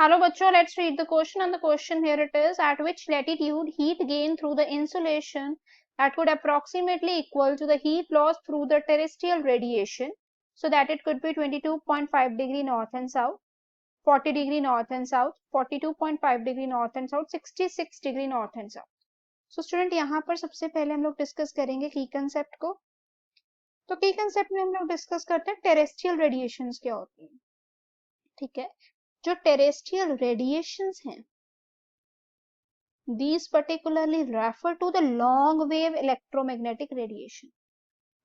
Hello bachcho, let's read the question, and the question here it is: at which latitude heat gain through the insolation that could approximately equal to the heat loss through the terrestrial radiation, so that it could be 22.5 degree north and south, 40 degree north and south, 42.5 degree north and south, 66 degree north and south. So student यहाँ पर सबसे पहले हम लोग discuss करेंगे की concept को। तो की कंसेप्ट में हम लोग डिस्कस करते हैं टेरेस्ट्रियल रेडिएशंस क्या होती हैं। ठीक है, जो टेरेस्ट्रियल रेडिएशंस हैं, these particularly refer to the long wave electromagnetic radiation.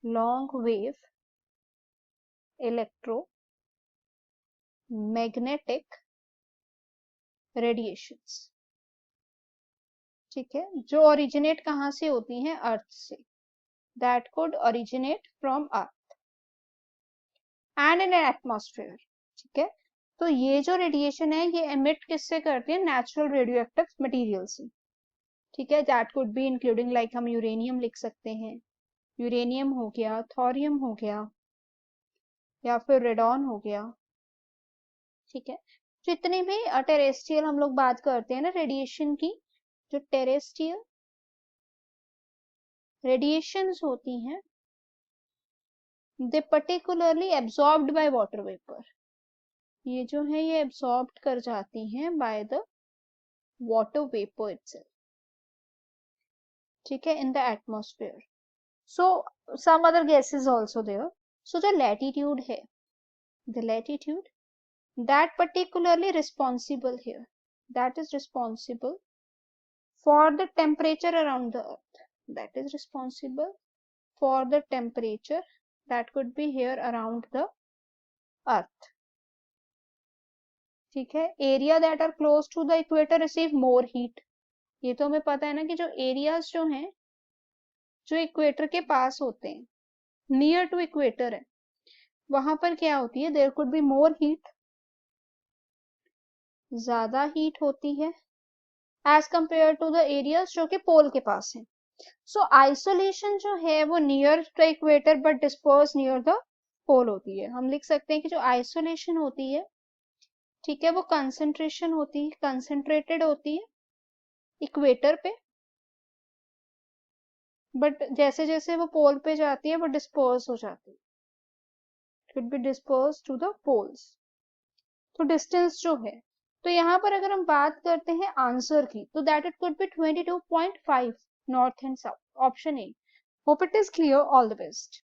Long wave electromagnetic radiations, ठीक है, जो ओरिजिनेट कहां से होती हैं? अर्थ से। That could originate from earth and in atmosphere. ठीक है, तो ये जो रेडिएशन है ये एमिट किससे करती है? नेचुरल रेडियो एक्टिव मटीरियल से। ठीक है, that could be including, like हम यूरेनियम लिख सकते हैं, यूरेनियम हो गया, थोरियम हो गया, या फिर रेडॉन हो गया। ठीक है, जितने भी टेरेस्ट्रियल हम लोग बात करते हैं ना रेडिएशन की, जो टेरेस्ट्रियल रेडिएशंस होती हैं, they particularly absorbed by water vapour. ये जो है ये एब्सॉर्ब्ड कर जाती हैं by the water vapour itself. ठीक है, in the atmosphere. So some other gases also there. So जो लैटिट्यूड है, the latitude that particularly responsible here, that is responsible for the temperature around the earth, that is responsible for the temperature that could be here around the earth. ठीक है, area that are close to the equator receive more heat. ये तो हमें पता है ना कि जो एरियाज जो हैं, जो इक्वेटर के पास होते हैं, नियर टू इक्वेटर है, वहां पर क्या होती है? There could be more heat, ज्यादा हीट होती है as compare to the areas जो कि पोल के पास है। सो आइसोलेशन जो है वो near the equator but disperse near the pole होती है। हम लिख सकते हैं कि जो आइसोलेशन होती है, ठीक है, वो कंसंट्रेशन होती है, कंसंट्रेटेड होती है इक्वेटर पे, बट जैसे जैसे वो पोल पे जाती है वो डिस्पर्स हो जाती है, could be dispersed to the poles। तो डिस्टेंस जो है, तो यहाँ पर अगर हम बात करते हैं आंसर की, तो that it could be 22.5 north and south, option A. Hope it is clear, all the best.